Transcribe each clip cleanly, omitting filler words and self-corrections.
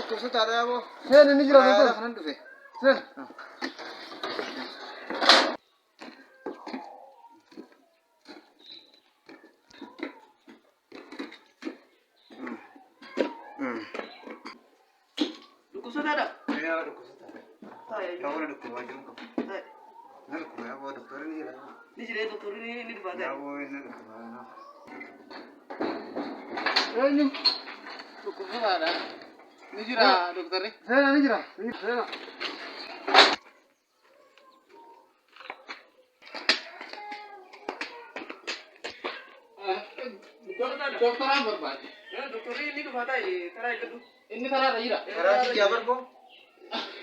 Tuh ada apa? Sen ini jelas Ada betul. kanan tuh, Fe. Sen. Dukusnya ada? Ya, dokter. Saya Kamu ada dokter wajib kok. Nah, dokter ya, dokter ini lah. Ini jadi dokter ini di Ya, badan. ini dokter. Ini. Dukusnya ada. Ini jira dokter nih. Sen ini jelas. Ini sen. Dokter apa Pak? Ya dokter ini di badan ini. Tarai itu. Ini tarai ada jira. Karena si Jabar kok.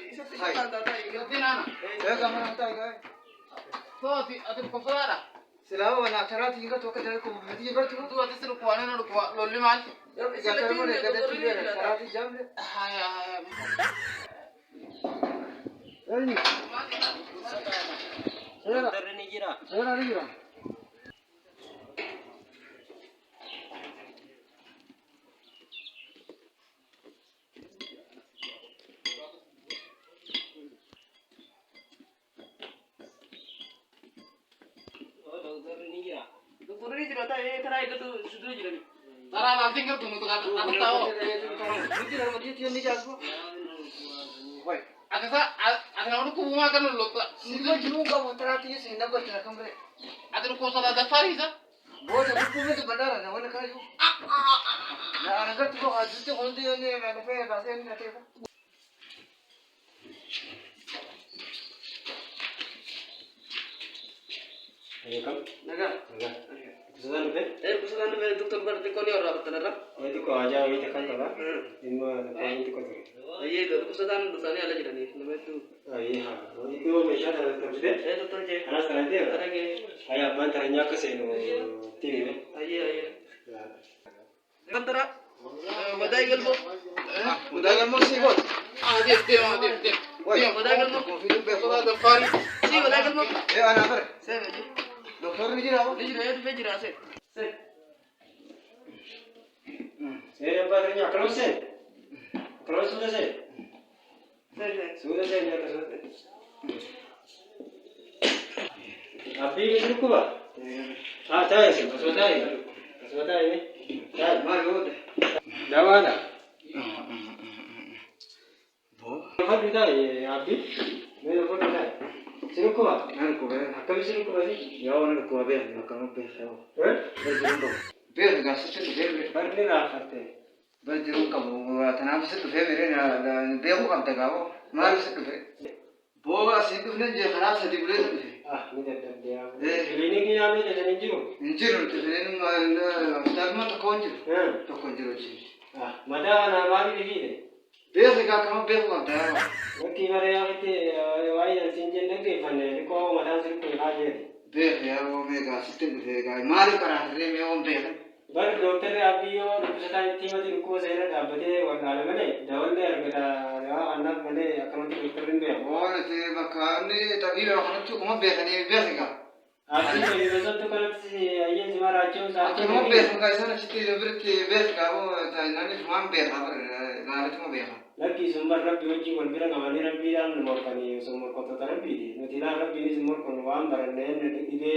Isa tinggal tata ini. Ini nana. Ya, kamu nanti kan. So, ati dokter ada. Selalu anak cara tinggal tuh kerja kok. Jadi Jabar tuh. Tu ati seru kuana na kuwa lolli man. Ya, Jabar mana kerja tuh dia. Cara di jam deh. Haya haya. Ini. Sen. Dokter ini jira. Sen ini jelas. Dokter ini jira tarai itu sudah jira nih. Tarai nanti kan tuh untuk aku tahu. Ini dalam dia tiang di jago. Woi, Ada orang ku bunga kan lo. sila juga mau terhati sih, nak buat nak kamera. Ada lu kosa ada Farisa. Boleh, buku itu benar, nak mana kayu. Nah, anak kan tuh ada tuh kalau dia ni ada apa bahasa ini nanti apa? Welcome. Naga. Enggak. Kesusahan deh. Kesukaan dari dokter berarti kau ni orang betul tak? Oh itu kau aja ini tekan tak? Ini kau itu kau tu. Iya, kesukaan dosannya ada jadi nih. Nama itu. Oh iya. Oh itu macam ada dokter deh. Dokter je. Anak sekarang dia. Ada ke? Ayah bantarnya ke sini TV ni. Iya. Dokter ah. Badai gelbo. Udah kan mau sih bos. Dia. Woi, badai gelbo. Film besok. Ada Faris. Si badai gelbo. Anak apa? Saya aja. Dokter ni dia apa? Dia jira itu bejira saya. Saya bantarnya kalau sih. Kalau sudah sih. Saya. Sudah sih ni atas. Abi itu kuba. Ah, cai sih. Masuk ini. Cai. Malu. Dawa ada. Bo. Apa dia Abi? Mereka pun ada. Sini kuba. Nan ko be. Kami sini kuba sih. Ya orang ko be, nak kamu be saya. Eh? Be gas itu be. Barni lah kate. Berjuru kamu tanam situ be mere na be ko kam tagawo. Mal situ be. Bo situ ne je khalas situ be. Ah, ini dah dia. Eh. Ini ni ame jadi jiru. Injil tu ne ma tarma to konjil. Hmm. To konjil chi. Ah, mada na mari dikit. Be ka kamu be ko kam tagawo. Nanti mereka itu wajib dan cincin lagi mana. Kau mada sih pun aja. Be ya wo me ga situ be ga mal kara re me on be. Baru dokter Abi yo, sekarang tiba di ruko saya nak dapat warna mana? Jauh ni kita anak mana akan dokter ni dia. Bo ne te makani tabi lo khana tu ko be khani be ka. Abi tu besok tu kalau si ayah cuma racun sahaja. Kamu be ka sana situ be be ka wo ta nani mam be ka na tu be ka. Lagi sumber Rabbi wajib berbira ngamani Rabbi dan nomor kani sumber kota Rabbi. Nanti Rabbi ni sumber konwam barangnya ide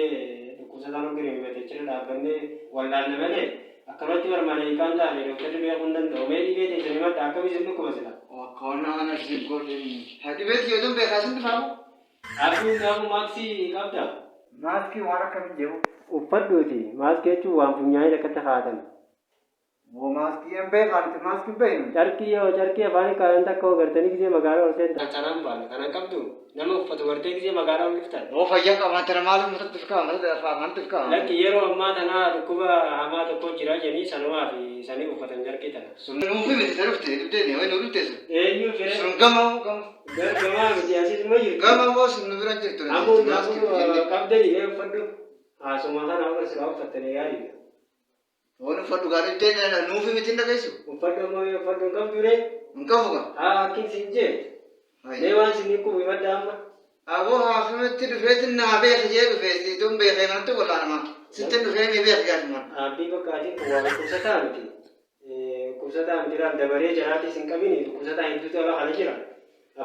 kusadano kiri mete cerita bende waldane bende akamati bermana ikan dah ni dokter dia kundan tu meri dia jadi mata kami sentuh kau masih. Oh kona na sip ko ni. Hadi be ti odum be ka sin babu. Aku maksi kapta. Mas ki wara kam jewo. Upar dua ti mas ke tu wam punya ada kata khatan. वो मास की एम पे खाते मास की पे Charki bani karan tak kau करते नहीं किसी मगारा और से tanam bani tanam kam tu nama foto करते किसी मगारा और लिखता है. वो भैया का मात्र मालूम मतलब तुझका मतलब मतलब का Lagi yero amma tanah rukuba amma tu kau cira jadi sanwa fi sani ko foto jar kita. सुनने में भी तरफ थे दे नहीं वो नूर थे Yu fere. सुन गमा Gama mesti asyik semua je. गमा वो सुन नूर रंजे तो Aku kap dari ye foto. Sumakan aku sebab foto ni yari. वो न फटू गाड़ी ते ना नूर में चिंता कैसे Foto mau foto kam tu re. उनका होगा King sinje. Dewan sini ku wibat dama. अब वो हाफ में तेरे फेस ना बे ये बे तुम बे ना तो बोला ना सितन बे में बे क्या तुम Abi ko kaji ko wala ko sa tanti. dhukkubsataan jira dabaree jalaatis hin qabini dhukkubsataan hedduutu ala kana jira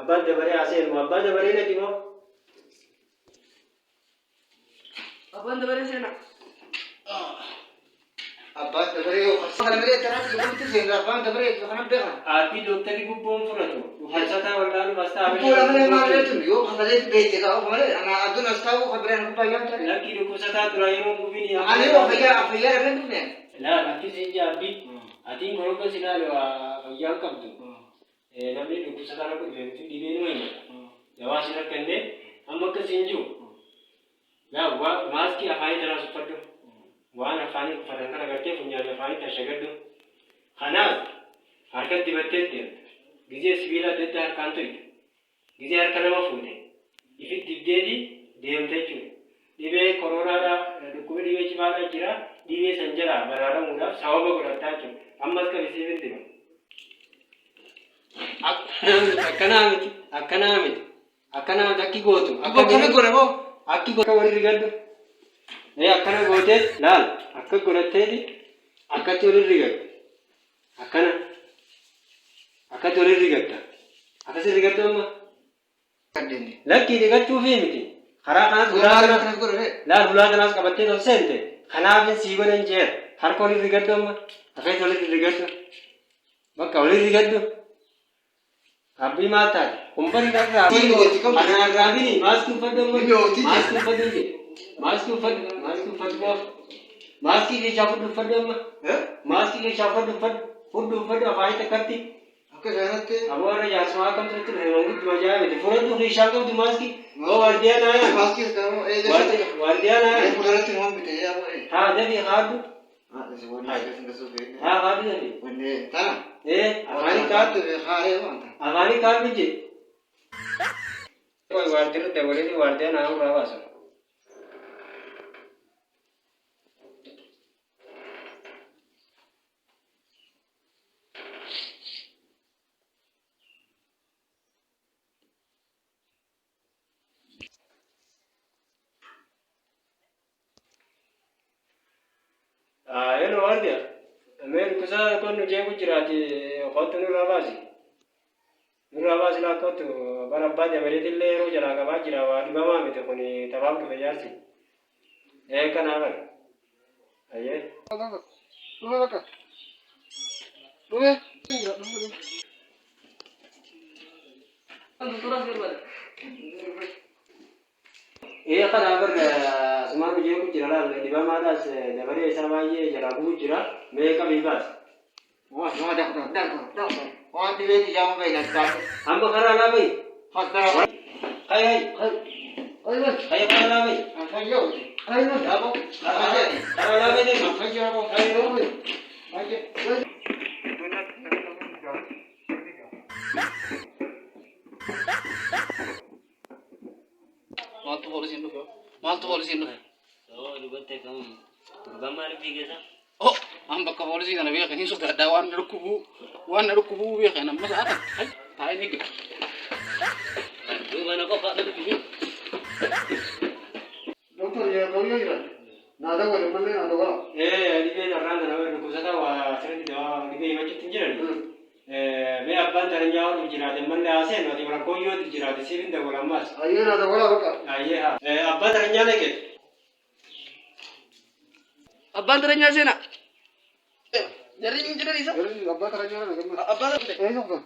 abbaan dabaree aseen abbaan dabaree na dimoo Abang dabaree seenaa. Abbaan dabaree yoo kana malee tanaaf lubbuutti seenaa abbaan dabaree kana beekan. aatii dooktarri gubboon fudhatu dhukkubsataa wal'aanu bastaa Bu'uura malee maal jettu yoo kafalee beekte kaa'u malee ana adduna astaa'u kabireen kubbaa yaamta. lakkii dhukkubsataa dura yeroo gubini Ani yoo fayyaa irra dhufne. laa lakki siin jaabbi atiin gorogga silaale waa fayyaan qabdu namni dhukkubsataa rakku dhufeetu dhibee numa himata dawaa sin akkannee amma akka siin jiru laa maaskii afaanii jalaas uffadhu waan afaanii uffatan kana gartee funyaanii afaanii tashagadhu kanaaf harkatti dibattee deemta gizee sibiila adda addaa harkaan tuyte gizee harka nama fuute ifit dibdeeti deemte jechuudha dhibee koronaadhaa dhukkuba dhibee cimaadhaa jira dhibee san jalaa baraaramuudhaaf sababa godhataa jechuudha ammas qabisee fiddima akkanaa miti akki gootu Akkana godha moo? akki goota walii rigadhu akkana gootee laal akka godhatteeti akkatti walii rigadhu akkatti walii rigadda akkasi rigaddu amma lakkii rigachuufi miti karaa kanas laal bulaa kanaas qabattee tol seente kanaafin sii godhan jeer harka walii rigaddu amma akkatti walii rigaddu bakka walii rigaddu abbii maal taate kumpani karraa anaan raabini maaskii uffadhu amma maaskii uffadhu jedhe maaskii uffadhu boof maaskii keessaa uffadhu amma maaskii keessaa uffadhu afaanii takkatti Akka kanatti. amoora jaasmaa kam turte reemangutti majaa miti fudhadhu keessaa qabdu maaskii oo waardiyaa naaya Maaskii kana eegalee. waardiyaa naaya Fuulduratti nama bitee yaa bo'e. haa dafi haaddu haa haaddu dafi Tana. afaanii kaaddu Haaree wanta. afaanii kaaddu jedhe waardiirra dabalee waardiyaa naayuu raabaasu Eno wardia. Men kusa kon jeeku jiraati qottu nurra baasi. Nurra baasi la qottu bara baade bareedille yeroo jala qabaa jira waa dhibamaa miti kun tabaaf dhufe jaarsi. Kana bara. Ayyee. Dhume bakka. Dhume. Turaan berbada. Kana bara sumaanu jeeku jira laal dhibamaadhaas dabaree isaa baay'ee jala bu'u jira meeqa biibaas. Wah, nama dah. Wah, di bawah jam berapa nak? Amma karaa laa bayi. Hospital. Hai. Hai karaa laa bayi. Apa yo? Ayo, apa? Apa ni? Karaa laa bayi. Apa yo? Ayo. Ayo. Maaltu poolisiin dhufe? Dubattee kam dhugaa maaliif dhiigeessa? Oh, an bakka poolisii kana beekan hin sodaadhaa waan na dhukkubuu beekan amma sa'a kan taa'ee eegga. Duuba na qofa dhukkubuu. Doktor ya kau ya kira. Nada wala malle nada wala. Dhibeen irraan kana wayii dhukkubsataa waa asirratti dawaa dhibee himachuutti hin jiran. Mee abbaan taranyaa hodhuuf jiraate mallee haaseen ati rakkoo yoo jiraate siif hin dabalu ammaas. Ayo nada wala bakka. Ayyee haa. Abbaan taranyaa naqe. Abbaan tareenyaa seenaa. Jarri hin jiran isa. Abba teranyana na gamma. Abbaan Eh doktor.